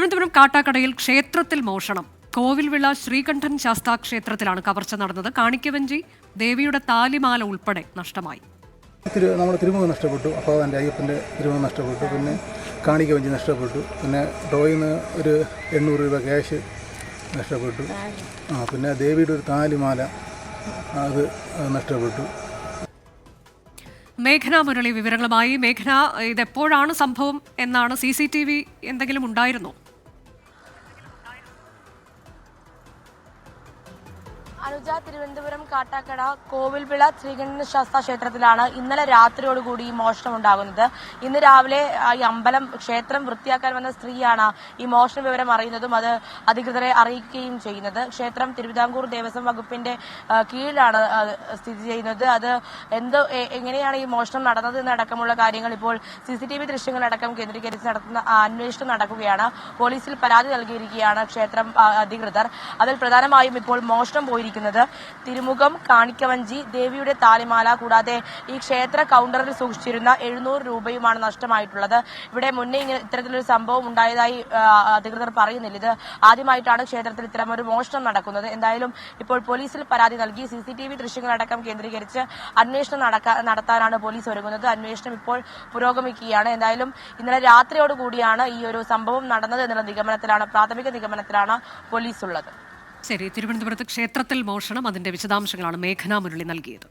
തിരുവനന്തപുരം കാട്ടാക്കടയിൽ ക്ഷേത്രത്തിൽ മോഷണം. കോവിൽവിള ശ്രീകണ്ഠൻ ശാസ്താ ക്ഷേത്രത്തിലാണ് കവർച്ച നടന്നത്. കാണിക്കവഞ്ചി, ദേവിയുടെ താലിമാല ഉൾപ്പെടെ നഷ്ടമായി. നമ്മുടെ തിരുമുഖം നഷ്ടപ്പെട്ടു, അപ്പാവൻ്റെ അയ്യപ്പൻ്റെ തിരുമുഖം നഷ്ടപ്പെട്ടു, പിന്നെ കാണിക്കവഞ്ചി നഷ്ടപ്പെട്ടു, പിന്നെ ഡ്രോയിന്ന് ഒരു 800 രൂപ ക്യാഷ് നഷ്ടപ്പെട്ടു, പിന്നെ ദേവിയുടെ ഒരു താലിമാല അത് നഷ്ടപ്പെട്ടു. മേഘന മുരളി വിവരങ്ങളുമായി. മേഘന, ഇതെപ്പോഴാണ് സംഭവം എന്നാണ്? CCTV എന്തെങ്കിലും ഉണ്ടായിരുന്നോ? അനുജ, തിരുവനന്തപുരം കാട്ടാക്കട കോവിൽവിള ശ്രീകണ്ഠൻ ശാസ്താ ക്ഷേത്രത്തിലാണ് ഇന്നലെ രാത്രിയോടുകൂടി ഈ മോഷണം ഉണ്ടാകുന്നത്. ഇന്ന് രാവിലെ ഈ അമ്പലം ക്ഷേത്രം വൃത്തിയാക്കാൻ വന്ന സ്ത്രീയാണ് ഈ മോഷണ വിവരം അറിയുന്നതും അത് അധികൃതരെ അറിയിക്കുകയും ചെയ്യുന്നത്. ക്ഷേത്രം തിരുവിതാംകൂർ ദേവസ്വം വകുപ്പിന്റെ കീഴിലാണ് സ്ഥിതി ചെയ്യുന്നത്. അത് എങ്ങനെയാണ് ഈ മോഷണം നടന്നത് എന്നടക്കമുള്ള കാര്യങ്ങൾ ഇപ്പോൾ CCTV ദൃശ്യങ്ങളടക്കം കേന്ദ്രീകരിച്ച് നടത്തുന്ന അന്വേഷണം നടക്കുകയാണ്. പോലീസിൽ പരാതി നൽകിയിരിക്കുകയാണ് ക്ഷേത്രം അധികൃതർ. അതിൽ പ്രധാനമായും ഇപ്പോൾ മോഷണം പോയിരിക്കുന്നത് തിരുമുഖം, കാണിക്കവഞ്ചി, ദേവിയുടെ താലിമാല, കൂടാതെ ഈ ക്ഷേത്ര കൗണ്ടറിൽ സൂക്ഷിച്ചിരുന്ന 700 രൂപയുമാണ് നഷ്ടമായിട്ടുള്ളത്. ഇവിടെ മുന്നേ ഇത്തരത്തിലൊരു സംഭവം ഉണ്ടായതായി അധികൃതർ പറയുന്നില്ല. ഇത് ആദ്യമായിട്ടാണ് ക്ഷേത്രത്തിൽ ഇത്തരമൊരു മോഷണം നടക്കുന്നത്. എന്തായാലും ഇപ്പോൾ പോലീസിൽ പരാതി നൽകി CCTV ദൃശ്യങ്ങളടക്കം കേന്ദ്രീകരിച്ച് അന്വേഷണം നടത്താനാണ് പോലീസ് ഒരുങ്ങുന്നത്. അന്വേഷണം ഇപ്പോൾ പുരോഗമിക്കുകയാണ്. എന്തായാലും ഇന്നലെ രാത്രിയോടുകൂടിയാണ് ഈ ഒരു സംഭവം നടന്നത് എന്നുള്ള പ്രാഥമിക നിഗമനത്തിലാണ് പോലീസ് ഉള്ളത്. ശരി, തിരുവനന്തപുരത്ത് ക്ഷേത്രത്തിൽ മോഷണം, അതിന്റെ വിശദാംശങ്ങളാണ് മേഘന മുരളി നൽകിയത്.